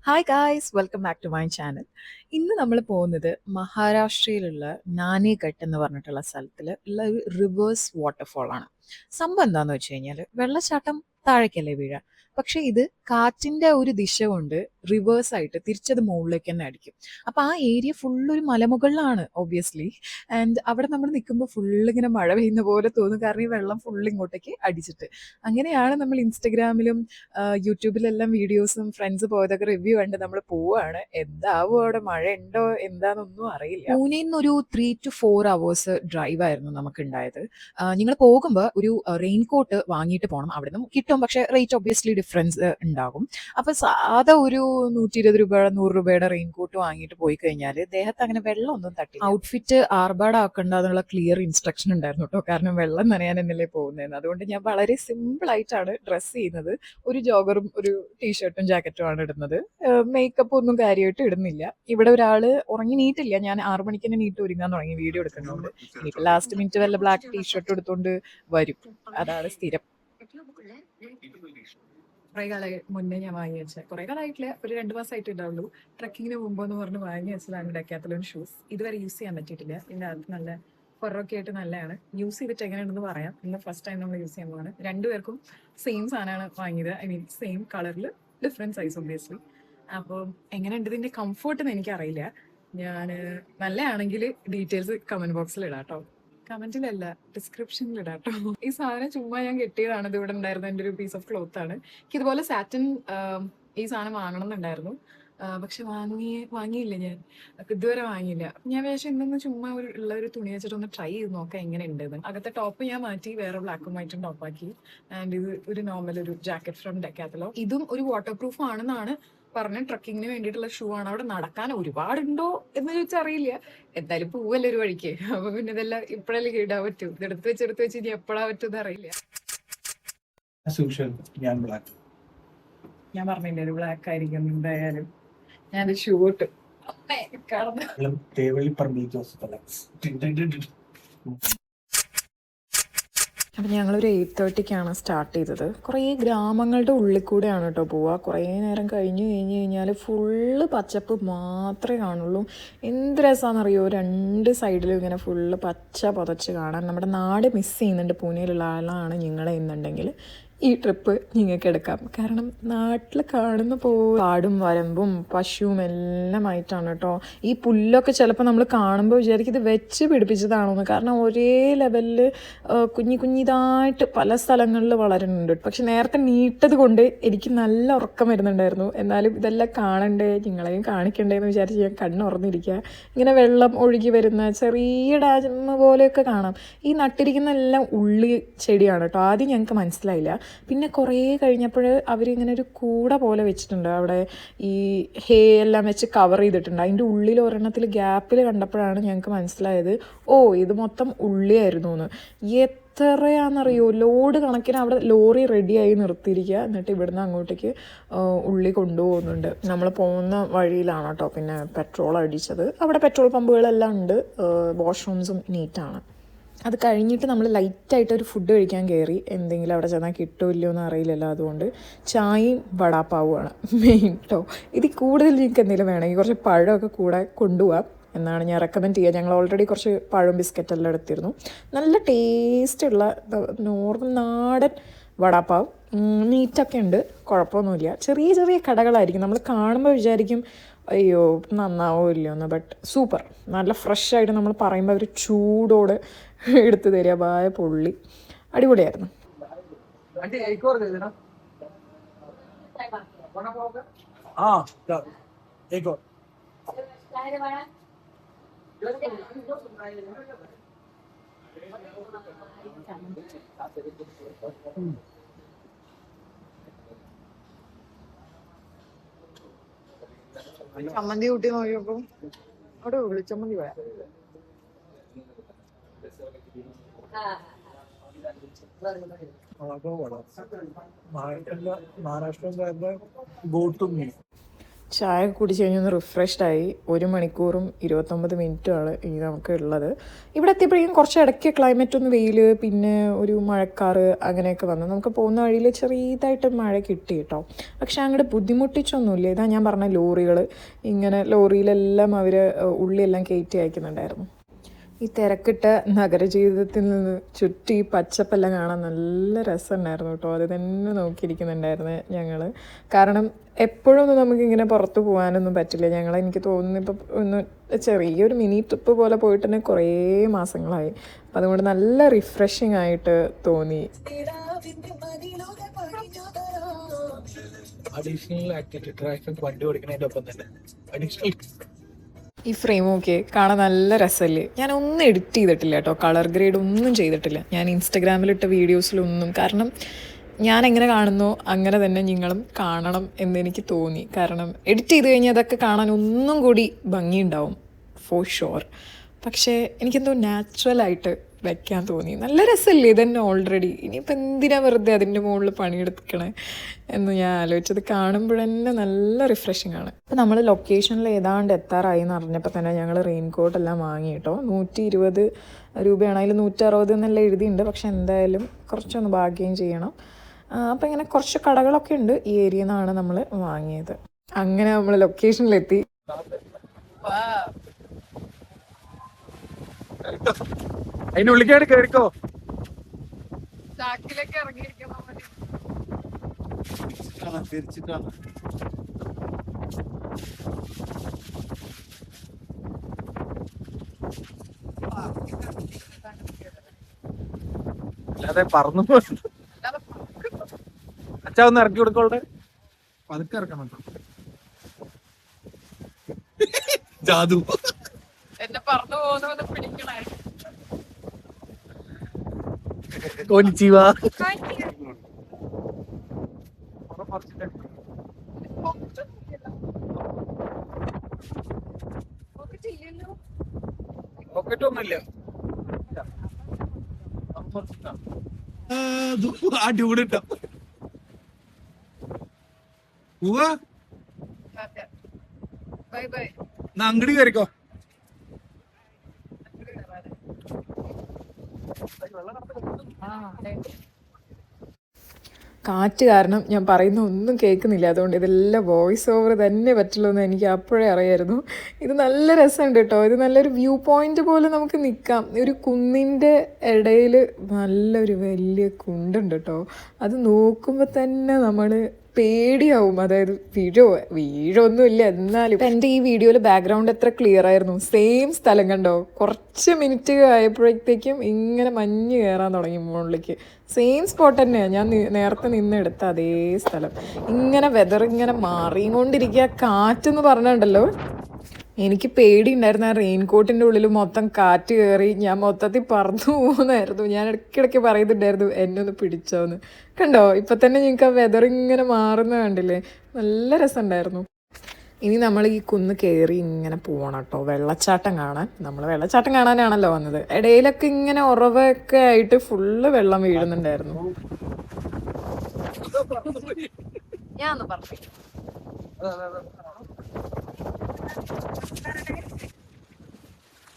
Hi guys welcome back to my channel. ഇന്ന് നമ്മൾ പോകുന്നത് മഹാരാഷ്ട്രയിലുള്ള നാനേഘട്ട് എന്ന് പറഞ്ഞിട്ടുള്ള സ്ഥലത്തിൽ ഉള്ള ഒരു റിവേഴ്സ് വാട്ടർഫോൾ ആണ്. സംഭവം എന്താണെന്ന് വെച്ച് കഴിഞ്ഞാൽ വെള്ളച്ചാട്ടം താഴേക്കല്ലേ വീഴ, പക്ഷെ ഇത് കാറ്റിന്റെ ഒരു ദിശ കൊണ്ട് റിവേഴ്സ് ആയിട്ട് തിരിച്ചത് മുകളിലേക്ക് തന്നെ അടിക്കും. അപ്പൊ ആ ഏരിയ ഫുള്ള് ഒരു മലമുകളിലാണ് ഒബ്വിയസ്ലി. ആൻഡ് അവിടെ നമ്മൾ നിൽക്കുമ്പോൾ ഫുള്ള് ഇങ്ങനെ മഴ പെയ്യുന്ന പോലെ തോന്നും, കാരണം ഈ വെള്ളം ഫുള്ള് ഇങ്ങോട്ടേക്ക് അടിച്ചിട്ട്. അങ്ങനെയാണ് നമ്മൾ ഇൻസ്റ്റഗ്രാമിലും യൂട്യൂബിലെല്ലാം വീഡിയോസും ഫ്രണ്ട്സ് പോയതൊക്കെ റിവ്യൂ കണ്ട് നമ്മൾ പോവാണ്. എന്താവോ അവിടെ മഴ ഉണ്ടോ എന്താണെന്നൊന്നും അറിയില്ല. പൂനെയിൽ നിന്ന് ഒരു 3 to 4 hours ഡ്രൈവ് ആയിരുന്നു നമുക്ക് ഉണ്ടായത്. നിങ്ങൾ പോകുമ്പോൾ ഒരു റെയിൻ കോട്ട് വാങ്ങിയിട്ട് പോകണം. അവിടെ നിന്നും കിട്ടും, പക്ഷേ റേറ്റ് ഒബ്വിയസ്ലി ഡിഫറൻസ് ഉണ്ടാകും. അപ്പൊ സാധാ ഒരു 120 രൂപ 100 രൂപയുടെ റെയിൻ കോട്ട് വാങ്ങിയിട്ട് പോയി കഴിഞ്ഞാൽ ദേഹത്ത് അങ്ങനെ വെള്ളം ഒന്നും തട്ടില്ല. ഔട്ട്ഫിറ്റ് ആർഭാടാക്കണ്ട എന്നുള്ള ക്ലിയർ ഇൻസ്ട്രക്ഷൻ ഉണ്ടായിരുന്നു കേട്ടോ, കാരണം വെള്ളം നനയാൻ എന്നല്ലേ പോകുന്നതെന്ന്. അതുകൊണ്ട് ഞാൻ വളരെ സിമ്പിൾ ആയിട്ടാണ് ഡ്രസ്സ് ചെയ്യുന്നത്. ഒരു ജോഗറും ഒരു ടീഷർട്ടും ജാക്കറ്റും ആണ് ഇടുന്നത്. മേക്കപ്പ് ഒന്നും കാര്യമായിട്ട് ഇടുന്നില്ല. ഇവിടെ ഒരാള് ഉറങ്ങി നീറ്റില്ല, ഞാൻ 6 മണിക്ക് തന്നെ നീറ്റ് ഒരുങ്ങാൻ തുടങ്ങി വീഡിയോ എടുക്കുന്നതുകൊണ്ട്. ഇനിയിപ്പോ ലാസ്റ്റ് മിനിറ്റ് വല്ല ബ്ലാക്ക് ടീഷർട്ട് എടുത്തോണ്ട് വരും. അതാണ് സ്ഥിരം. കുറെ കാലമായി മുന്നേ ഞാൻ വാങ്ങി വെച്ചത്, കുറെ കാലമായിട്ടില്ല, ഒരു 2 മാസമായിട്ട് ഉണ്ടാവുള്ളൂ. ട്രക്കിങ്ങിന് മുമ്പെന്ന് പറഞ്ഞ് വാങ്ങി വെച്ചതാണ് ഡെക്കാത്തലോൺ ഷൂസ്. ഇതുവരെ യൂസ് ചെയ്യാൻ പറ്റിയിട്ടില്ല. ഇതിന്റെ അകത്ത് നല്ല ഫറൊക്കെ ആയിട്ട് നല്ലതാണ്. യൂസ് ചെയ്തിട്ട് എങ്ങനെയുണ്ടെന്ന് പറയാം. ഇന്ന് ഫസ്റ്റ് ടൈം നമ്മൾ യൂസ് ചെയ്യാൻ പോവാണ്. രണ്ടുപേർക്കും സെയിം സാധനമാണ് വാങ്ങിയത്. ഐ മീൻ സെയിം കളറിൽ ഡിഫറെന്റ് സൈസ് ഒബ്വിയസ്ലി. അപ്പോൾ എങ്ങനെയുണ്ട് ഇതിന്റെ കംഫർട്ട് എന്ന് എനിക്കറിയില്ല. ഞാൻ നല്ലതാണെങ്കിൽ ഡീറ്റെയിൽസ് കമന്റ് ബോക്സിൽ ഇടാം കേട്ടോ. കമന്റിലല്ല, ഡിസ്ക്രിപ്ഷനിൽ ഇടാം കേട്ടോ. ഈ സാധനം ചുമ്മാ ഞാൻ കെട്ടിയതാണ്. ഇത് ഇവിടെ ഉണ്ടായിരുന്ന എൻ്റെ ഒരു പീസ് ഓഫ് ക്ലോത്ത് ആണ്. എനിക്ക് ഇതുപോലെ സാറ്റിൻ ഈ സാധനം വാങ്ങണം എന്നുണ്ടായിരുന്നു. പക്ഷെ വാങ്ങിയില്ല ഞാൻ. ഇതുവരെ വാങ്ങിയില്ല. ഞാൻ വിചാരിച്ചു ഇന്നൊന്ന് ചുമ്മാ ഉള്ള ഒരു തുണി വെച്ചിട്ട് ഒന്ന് ട്രൈ ചെയ്ത് നോക്കാം എങ്ങനെ ഉണ്ടെന്ന്. അകത്തെ ടോപ്പ് ഞാൻ മാറ്റി വേറെ ബ്ലാക്കും വൈറ്റും ടോപ്പാക്കി. ആൻഡ് ഇത് ഒരു നോർമൽ ഒരു ജാക്കറ്റ് ഫ്രം ഡെക്കാത്തലോ. ഇതും ഒരു വാട്ടർ പ്രൂഫ് ആണെന്നാണ് പറഞ്ഞ. ട്രക്കിങ്ങിന് വേണ്ടിയിട്ടുള്ള ഷൂ ആണ്. അവിടെ നടക്കാൻ ഒരുപാടുണ്ടോ എന്ന് ചോദിച്ചാൽ അറിയില്ല. എന്തായാലും പോവല്ലേ ഒരു വഴിക്ക്. അപ്പൊ പിന്നെ ഇതെല്ലാം ഇപ്പഴല്ലേ ഇടാൻ പറ്റൂ. ഇതെടുത്ത് വെച്ച് ഇനി എപ്പോഴാ പറ്റുമെന്ന് അറിയില്ല. ഞാൻ പറഞ്ഞില്ലേ ഒരു ബ്ലാക്ക് ആയിരിക്കും എന്തായാലും. ഞാനൊരു ഷൂ ഇട്ട് അപ്പം ഞങ്ങളൊരു 8:30ക്കാണ് സ്റ്റാർട്ട് ചെയ്തത്. കുറേ ഗ്രാമങ്ങളുടെ ഉള്ളിൽ കൂടെയാണ് കേട്ടോ പോവുക. കുറേ നേരം കഴിഞ്ഞ് കഴിഞ്ഞാൽ ഫുള്ള് പച്ചപ്പ് മാത്രമേ കാണുള്ളൂ. എന്ത് രസമാണെന്നറിയോ, രണ്ട് സൈഡിലും ഇങ്ങനെ ഫുള്ള് പച്ച പുതച്ച് കാണാൻ. നമ്മുടെ നാട് മിസ് ചെയ്യുന്നുണ്ട്. പൂനെയിലുള്ള ആളാണ് നിങ്ങൾ എന്നുണ്ടെങ്കിൽ ഈ ട്രിപ്പ് നിങ്ങൾക്ക് എടുക്കാം. കാരണം നാട്ടിൽ കാണുന്ന കാടും വരമ്പും പശുവും എല്ലാമായിട്ടാണ് കേട്ടോ. ഈ പുല്ലൊക്കെ ചിലപ്പോൾ നമ്മൾ കാണുമ്പോൾ വിചാരിക്കും ഇത് വെച്ച് പിടിപ്പിച്ചതാണോന്ന്. കാരണം ഒരേ ലെവലിൽ കുഞ്ഞിതായിട്ട് പല സ്ഥലങ്ങളിൽ വളരുന്നുണ്ട്. പക്ഷെ നേരത്തെ നീട്ടത് കൊണ്ട് എനിക്ക് നല്ല ഉറക്കം വരുന്നുണ്ടായിരുന്നു. എന്നാലും ഇതെല്ലാം കാണണ്ടേ, നിങ്ങളെയും കാണിക്കണ്ടേ എന്ന് വിചാരിച്ച് ഞാൻ കണ്ണുറന്നിരിക്കുക. ഇങ്ങനെ വെള്ളം ഒഴുകി വരുന്ന ചെറിയ ഡാമ് പോലെയൊക്കെ കാണാം. ഈ നട്ടിരിക്കുന്ന എല്ലാം ഉള്ളി ചെടിയാണ് കേട്ടോ. ആദ്യം ഞങ്ങൾക്ക് മനസ്സിലായില്ല. പിന്നെ കുറേ കഴിഞ്ഞപ്പോൾ അവരിങ്ങനെ ഒരു കൂട പോലെ വെച്ചിട്ടുണ്ട് അവിടെ. ഈ ഹേ എല്ലാം വെച്ച് കവർ ചെയ്തിട്ടുണ്ട്. അതിൻ്റെ ഉള്ളിൽ ഒരെണ്ണത്തിൽ ഗ്യാപ്പിൽ കണ്ടപ്പോഴാണ് ഞങ്ങൾക്ക് മനസ്സിലായത്, ഓ ഇത് മൊത്തം ഉള്ളിയായിരുന്നു എന്ന്. എത്രയാണെന്നറിയോ, ലോഡ് കണക്കിന് അവിടെ ലോറി റെഡിയായി നിർത്തിയിരിക്കുക. എന്നിട്ട് ഇവിടുന്ന് അങ്ങോട്ടേക്ക് ഉള്ളി കൊണ്ടുപോകുന്നുണ്ട്. നമ്മൾ പോകുന്ന വഴിയിലാണ് കേട്ടോ പിന്നെ പെട്രോൾ അടിച്ചത്. അവിടെ പെട്രോൾ പമ്പുകളെല്ലാം ഉണ്ട്. വാഷ്റൂംസും നീറ്റാണ്. അത് കഴിഞ്ഞിട്ട് നമ്മൾ ലൈറ്റായിട്ട് ഒരു ഫുഡ് കഴിക്കാൻ കയറി. എന്തെങ്കിലും അവിടെ ചെന്നാൽ കിട്ടുമല്ലോ എന്ന് അറിയില്ലല്ലോ. അതുകൊണ്ട് ചായയും വടാപ്പാവുമാണ് മെയിൻ കേട്ടോ. ഇതിൽ കൂടുതൽ നിങ്ങൾക്ക് എന്തെങ്കിലും വേണമെങ്കിൽ കുറച്ച് പഴമൊക്കെ കൂടെ കൊണ്ടുപോകാം എന്നാണ് ഞാൻ റെക്കമെൻഡ് ചെയ്യുക. ഞങ്ങൾ ഓൾറെഡി കുറച്ച് പഴം ബിസ്ക്കറ്റെല്ലാം എടുത്തിരുന്നു. നല്ല ടേസ്റ്റുള്ള നോർമൽ നാടൻ വടാപ്പാവ്. നീറ്റൊക്കെ ഉണ്ട്, കുഴപ്പമൊന്നുമില്ല. ചെറിയ ചെറിയ കടകളായിരിക്കും. നമ്മൾ കാണുമ്പോൾ വിചാരിക്കും അയ്യോ നന്നാവോ ഇല്ലയോ എന്ന്. ബട്ട് സൂപ്പർ, നല്ല ഫ്രഷ് ആയിട്ട് നമ്മൾ പറയുമ്പോൾ അവർ ചൂടോടെ എടുത്തു തരിക. ബായ പൊള്ളി അടിപൊളിയായിരുന്നു. ചമ്മന്തി കൂട്ടി നോക്കിയപ്പോ അവിടെ വിളിച്ചമ്മന്തി പോയാ. ചായ കുടിച്ച് കഴിഞ്ഞൊന്ന് റിഫ്രഷ്ഡായി. 1 മണിക്കൂറും 29 മിനിറ്റുമാണ് ഇനി നമുക്ക് ഉള്ളത്. ഇവിടെ എത്തിയപ്പോഴേക്കും കുറച്ച് ഇടയ്ക്ക് ക്ലൈമറ്റ് ഒന്ന് വെയിൽ, പിന്നെ ഒരു മഴക്കാറ് അങ്ങനെയൊക്കെ വന്നു. നമുക്ക് പോകുന്ന വഴിയിൽ ചെറിയതായിട്ട് മഴ കിട്ടി കേട്ടോ. പക്ഷെ അങ്ങോട്ട് ബുദ്ധിമുട്ടിച്ചൊന്നുമില്ല. ഇതാ ഞാൻ പറഞ്ഞ ലോറികൾ, ഇങ്ങനെ ലോറിയിലെല്ലാം അവർ ഉള്ളിയെല്ലാം കയറ്റി അയക്കുന്നുണ്ടായിരുന്നു. ഈ തിരക്കിട്ട നഗരജീവിതത്തിൽ നിന്ന് ചുറ്റി ഈ പച്ചപ്പെല്ലാം കാണാൻ നല്ല രസമുണ്ടായിരുന്നു കേട്ടോ. അത് തന്നെ നോക്കിയിരിക്കുന്നുണ്ടായിരുന്നു ഞങ്ങൾ. കാരണം എപ്പോഴൊന്നും നമുക്കിങ്ങനെ പുറത്ത് പോകാനൊന്നും പറ്റില്ല. എനിക്ക് തോന്നുന്നു ഇപ്പം ഒന്ന് ചെറിയൊരു മിനി ട്രിപ്പ് പോലെ പോയിട്ട് തന്നെ കുറേ മാസങ്ങളായി. അപ്പം അതുകൊണ്ട് നല്ല റിഫ്രഷിങ് ആയിട്ട് തോന്നി. അഡീഷണൽ ആക്ടിവിറ്റി ട്രാഫിക് വണ്ടി ഓടിക്കുന്നതിൻ്റെ ഒപ്പം തന്നെ അഡീഷണൽ ഈ ഫ്രെയിമൊക്കെ കാണാൻ നല്ല രസമല്ലേ. ഞാനൊന്നും എഡിറ്റ് ചെയ്തിട്ടില്ല കേട്ടോ, കളർ ഗ്രേഡ് ഒന്നും ചെയ്തിട്ടില്ല ഞാൻ ഇൻസ്റ്റഗ്രാമിലിട്ട വീഡിയോസിലൊന്നും. കാരണം ഞാൻ എങ്ങനെ കാണുന്നോ അങ്ങനെ തന്നെ നിങ്ങളും കാണണം എന്നെനിക്ക് തോന്നി. കാരണം എഡിറ്റ് ചെയ്ത് കഴിഞ്ഞാൽ അതൊക്കെ കാണാൻ ഒന്നും കൂടി ഭംഗിയുണ്ടാവും ഫോർ ഷുവർ. പക്ഷേ എനിക്കെന്തോ നാച്ചുറലായിട്ട് വയ്ക്കാൻ തോന്നി. നല്ല രസമല്ലേ ഇതന്നെ ഓൾറെഡി. ഇനിയിപ്പോൾ എന്തിനാ വെറുതെ അതിൻ്റെ മുകളിൽ പണിയെടുക്കണേ എന്ന് ഞാൻ ആലോചിച്ചത്. കാണുമ്പോഴന്നെ നല്ല റിഫ്രഷിങ് ആണ്. അപ്പോൾ നമ്മൾ ലൊക്കേഷനിൽ ഏതാണ്ട് എത്താറായി എന്ന് അറിഞ്ഞപ്പോൾ തന്നെ ഞങ്ങൾ റെയിൻകോട്ടെല്ലാം വാങ്ങി കേട്ടോ. 120 രൂപയാണ്, അതിൽ 160 എന്നെല്ലാം എഴുതിയിട്ടുണ്ട്. പക്ഷെ എന്തായാലും കുറച്ചൊന്ന് ബാർഗെയിൻ ചെയ്യണം. അപ്പോൾ ഇങ്ങനെ കുറച്ച് കടകളൊക്കെ ഉണ്ട് ഈ ഏരിയയിൽ നിന്നാണ് നമ്മൾ വാങ്ങിയത്. അങ്ങനെ നമ്മൾ ലൊക്കേഷനിലെത്തി. അതിന്റെ ഉള്ളിക്കാട് കേറിക്കോ. അല്ലാതെ പറന്നു അച്ഛാ ഒന്ന് ഇറക്കി കൊടുക്കോളുടെ. പതുക്കെ ഇറക്കണം ജാതു എന്നെ പറഞ്ഞു പോകുന്ന പിടിക്കണേ. കൊനിച്ചിവാ. പോക്കറ്റൊന്നുമില്ല. അടിപൊളിട്ടോ. അങ്ങടി കയറിക്കോ. കാറ്റ് കാരണം ഞാൻ പറയുന്ന ഒന്നും കേൾക്കുന്നില്ല. അതുകൊണ്ട് ഇതെല്ലാം വോയിസ് ഓവർ തന്നെ പറ്റുള്ളൂ എന്ന് എനിക്ക് അപ്പോഴേ അറിയായിരുന്നു. ഇത് നല്ല രസമുണ്ട് കേട്ടോ. ഇത് നല്ലൊരു വ്യൂ പോയിന്റ് പോലെ നമുക്ക് നിൽക്കാം. ഒരു കുന്നിൻ്റെ ഇടയിൽ നല്ലൊരു വലിയ കുണ്ടുണ്ട് കേട്ടോ. അത് നോക്കുമ്പോൾ തന്നെ നമ്മൾ പേടിയാവും. അതായത് വീഴൊന്നുമില്ല എന്നാലും. ഇപ്പം എൻ്റെ ഈ വീഡിയോയിൽ ബാക്ക്ഗ്രൗണ്ട് എത്ര ക്ലിയർ ആയിരുന്നു. സെയിം സ്ഥലം കണ്ടോ, കുറച്ച് മിനിറ്റ് ആയപ്പോഴത്തേക്കും ഇങ്ങനെ മഞ്ഞ് കയറാൻ തുടങ്ങി മുകളിലേക്ക്. സെയിം സ്പോട്ട് തന്നെയാണ് ഞാൻ നേരത്തെ നിന്നെടുത്ത അതേ സ്ഥലം. ഇങ്ങനെ വെതർ ഇങ്ങനെ മാറിക്കൊണ്ടിരിക്കുക. കാറ്റെന്ന് പറഞ്ഞിട്ടുണ്ടല്ലോ, എനിക്ക് പേടിയുണ്ടായിരുന്നു. ആ റെയിൻകോട്ടിൻ്റെ ഉള്ളിൽ മൊത്തം കാറ്റ് കയറി ഞാൻ മൊത്തത്തിൽ പറന്നു പോകുന്നായിരുന്നു. ഞാൻ ഇടയ്ക്കിടയ്ക്ക് പറയുന്നുണ്ടായിരുന്നു എന്നെ ഒന്ന് പിടിച്ചോന്ന്. കണ്ടോ ഇപ്പം തന്നെ നിങ്ങൾക്ക് ആ വെതർ ഇങ്ങനെ മാറുന്ന കണ്ടില്ലേ, നല്ല രസമുണ്ടായിരുന്നു. ഇനി നമ്മൾ ഈ കുന്ന് കയറി ഇങ്ങനെ പോകണം കേട്ടോ വെള്ളച്ചാട്ടം കാണാൻ. നമ്മൾ വെള്ളച്ചാട്ടം കാണാനാണല്ലോ വന്നത്. ഇടയിലൊക്കെ ഇങ്ങനെ ഉറവൊക്കെ ആയിട്ട് ഫുള്ള് വെള്ളം വീഴുന്നുണ്ടായിരുന്നു. ഞാൻ പറഞ്ഞു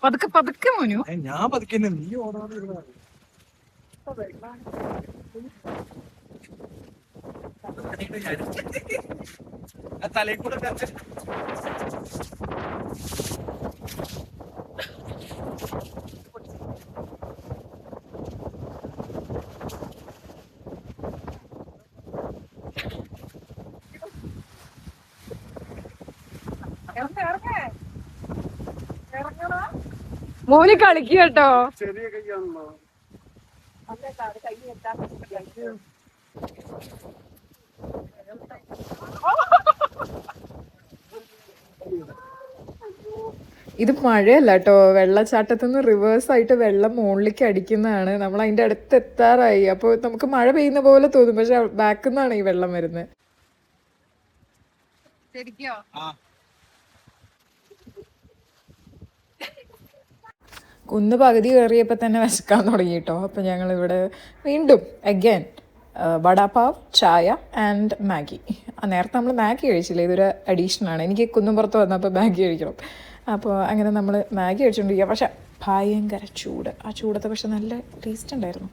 പതുക്കെ പതുക്കെ മോനു. ഞാൻ പതുക്കെ നീ ഓടാതെ തലയിൽ കൂടെ മോന് കളിക്കുക കേട്ടോ. ചെറിയ കൈയാണല്ലോ. ഇത് മഴയല്ല കേട്ടോ, വെള്ളച്ചാട്ടത്തുനിന്ന് റിവേഴ്സായിട്ട് വെള്ളം മുകളിലേക്ക് അടിക്കുന്നതാണ്. നമ്മൾ അതിൻ്റെ അടുത്ത് എത്താറായി. അപ്പോൾ നമുക്ക് മഴ പെയ്യുന്ന പോലെ തോന്നും, പക്ഷെ ബാക്കിൽ നിന്നാണ് ഈ വെള്ളം വരുന്നത്. കുന്ന് പകുതി കയറിയപ്പോൾ തന്നെ വിശക്കാൻ തുടങ്ങി കേട്ടോ. അപ്പം ഞങ്ങളിവിടെ വീണ്ടും അഗൈൻ വടാപാവ്, ചായ ആൻഡ് മാഗി. നേരത്തെ നമ്മൾ മാഗി കഴിച്ചില്ല, ഇതൊരു അഡീഷനാണ്. എനിക്ക് കുന്നുംപുറത്ത് വന്നപ്പോൾ മാഗി കഴിക്കണം. അപ്പോൾ അങ്ങനെ നമ്മൾ മാഗി കഴിച്ചുകൊണ്ടിരിക്കുക. പക്ഷെ ഭയങ്കര ചൂട്. ആ ചൂടത്തെ പക്ഷെ നല്ല ടേസ്റ്റ് ഉണ്ടായിരുന്നു.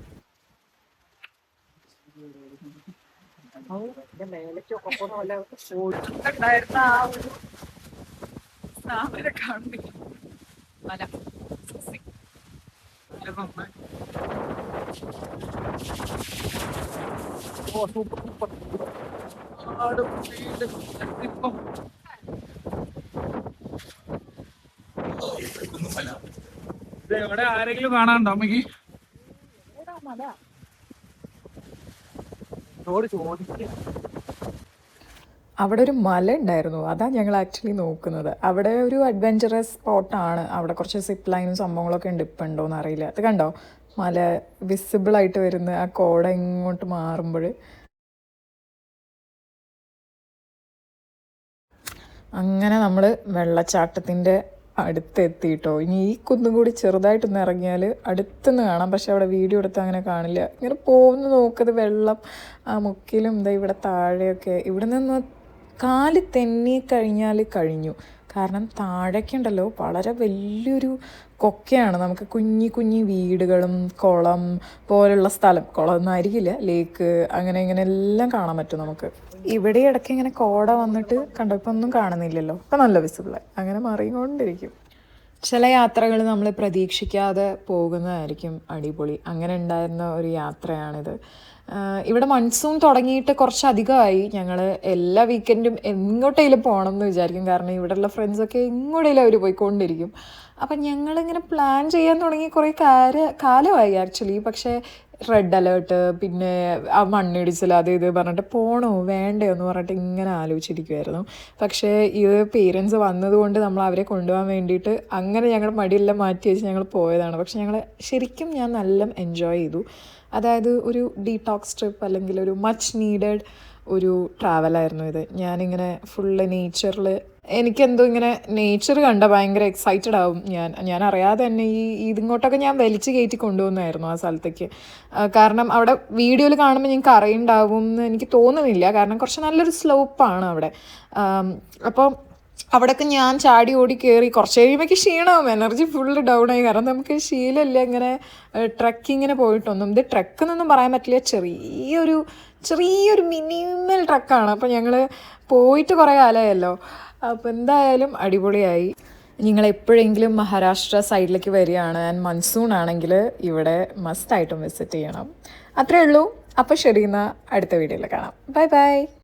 എവിടെ ആരെങ്കിലും കാണാനുണ്ടോ അമ്മക്ക്? അവിടെ ഒരു മല ഉണ്ടായിരുന്നു, അതാണ് ഞങ്ങൾ ആക്ച്വലി നോക്കുന്നത്. അവിടെ ഒരു അഡ്വഞ്ചറസ് സ്പോട്ടാണ്. അവിടെ കുറച്ച് സിപ്പ് ലൈനും സംഭവങ്ങളൊക്കെ ഉണ്ട്. ഇപ്പം ഉണ്ടോയെന്ന് അറിയില്ല. അത് കണ്ടോ, മല വിസിബിളായിട്ട് വരുന്ന ആ കോട ഇങ്ങോട്ട് മാറുമ്പോൾ. അങ്ങനെ നമ്മൾ വെള്ളച്ചാട്ടത്തിൻ്റെ അടുത്തെത്തിയിട്ടോ. ഇനി ഈ കുന്നും കൂടി ചെറുതായിട്ടൊന്ന് ഇറങ്ങിയാൽ അടുത്തുനിന്ന് കാണാം. പക്ഷെ അവിടെ വീഡിയോ എടുത്താൽ അങ്ങനെ കാണില്ല. ഇങ്ങനെ പോകുന്ന നോക്കുന്നത് വെള്ളം ആ മുക്കിലും എന്താ ഇവിടെ താഴെയൊക്കെ. ഇവിടെ നിന്ന് കാല് തെന്നി കഴിഞ്ഞാൽ കഴിഞ്ഞു. കാരണം താഴേക്കുണ്ടല്ലോ വളരെ വലിയൊരു കൊക്കയാണ്. നമുക്ക് കുഞ്ഞി കുഞ്ഞി വീടുകളും കുളം പോലുള്ള സ്ഥലം, കുളമൊന്നും ആയിരിക്കില്ല, ലേക്ക്, അങ്ങനെ ഇങ്ങനെ എല്ലാം കാണാൻ പറ്റും നമുക്ക്. ഇവിടെ ഇടയ്ക്ക് ഇങ്ങനെ കോട വന്നിട്ട് കണ്ടോ, ഇപ്പം ഒന്നും കാണുന്നില്ലല്ലോ. ഇപ്പം നല്ല വിസിബിളായി. അങ്ങനെ മറിയുകൊണ്ടിരിക്കും. ചില യാത്രകൾ നമ്മൾ പ്രതീക്ഷിക്കാതെ പോകുന്നതായിരിക്കും അടിപൊളി. അങ്ങനെ ഉണ്ടായിരുന്ന ഒരു യാത്രയാണിത്. ഇവിടെ മൺസൂൺ തുടങ്ങിയിട്ട് കുറച്ചധികമായി. ഞങ്ങൾ എല്ലാ വീക്കെൻഡും എങ്ങോട്ടേലും പോകണം എന്ന് വിചാരിക്കും. കാരണം ഇവിടെയുള്ള ഫ്രണ്ട്സൊക്കെ എങ്ങോട്ടേലും അവർ പോയിക്കൊണ്ടിരിക്കും. അപ്പം ഞങ്ങളിങ്ങനെ പ്ലാൻ ചെയ്യാൻ തുടങ്ങി കുറേ കാലമായി ആക്ച്വലി. പക്ഷേ റെഡ് അലേർട്ട്, പിന്നെ ആ മണ്ണിടിച്ചിൽ, അത് ഇത് പറഞ്ഞിട്ട് പോകണോ വേണ്ടയോ എന്ന് പറഞ്ഞിട്ട് ഇങ്ങനെ ആലോചിച്ചിരിക്കുമായിരുന്നു. പക്ഷേ ഇത് പേരൻസ് വന്നതുകൊണ്ട് നമ്മൾ അവരെ കൊണ്ടുപോകാൻ വേണ്ടിയിട്ട് അങ്ങനെ ഞങ്ങൾ മടിയെല്ലാം മാറ്റി വെച്ച് ഞങ്ങൾ പോയതാണ്. പക്ഷെ ശരിക്കും ഞാൻ നല്ല എൻജോയ് ചെയ്തു. അതായത് ഒരു ഡീടോക്സ് ട്രിപ്പ്, അല്ലെങ്കിൽ ഒരു മച്ച് നീഡഡ് ഒരു ട്രാവലായിരുന്നു ഇത്. ഞാനിങ്ങനെ ഫുള്ള് നേച്ചറിൽ, എനിക്കെന്തോ ഇങ്ങനെ നേച്ചർ കണ്ട ഭയങ്കര എക്സൈറ്റഡ് ആവും. ഞാൻ അറിയാതെ തന്നെ ഇതിങ്ങോട്ടൊക്കെ ഞാൻ വലിച്ചു കയറ്റി കൊണ്ടുപോകുന്നതായിരുന്നു ആ സ്ഥലത്തേക്ക്. കാരണം അവിടെ വീഡിയോയിൽ കാണുമ്പോൾ ഞങ്ങൾക്ക് അറിയുണ്ടാവും എന്ന് എനിക്ക് തോന്നുന്നില്ല. കാരണം കുറച്ച് നല്ലൊരു സ്ലോപ്പാണ് അവിടെ. അപ്പോൾ അവിടെയൊക്കെ ഞാൻ ചാടി ഓടി കയറി കുറച്ച് കഴിയുമ്പോഴേക്ക് ക്ഷീണമാവും, എനർജി ഫുള്ള് ഡൗൺ ആയി. കാരണം നമുക്ക് ശീലമില്ല ഇങ്ങനെ ട്രക്കിങ്ങിന് പോയിട്ടൊന്നും. ഇത് ട്രക്ക് എന്നൊന്നും പറയാൻ പറ്റില്ല, ചെറിയൊരു മിനിമൽ ട്രക്കാണ്. അപ്പോൾ ഞങ്ങൾ പോയിട്ട് കുറേ കാലമായല്ലോ. അപ്പോൾ എന്തായാലും അടിപൊളിയായി. നിങ്ങൾ എപ്പോഴെങ്കിലും മഹാരാഷ്ട്ര സൈഡിലേക്ക് വരികയാണ് ആൻഡ് മൺസൂൺ ആണെങ്കിൽ ഇവിടെ മസ്റ്റായിട്ടും വിസിറ്റ് ചെയ്യണം. അത്രയേ ഉള്ളൂ. അപ്പോൾ ശരി, എന്നാൽ അടുത്ത വീഡിയോയിൽ കാണാം. Bye bye.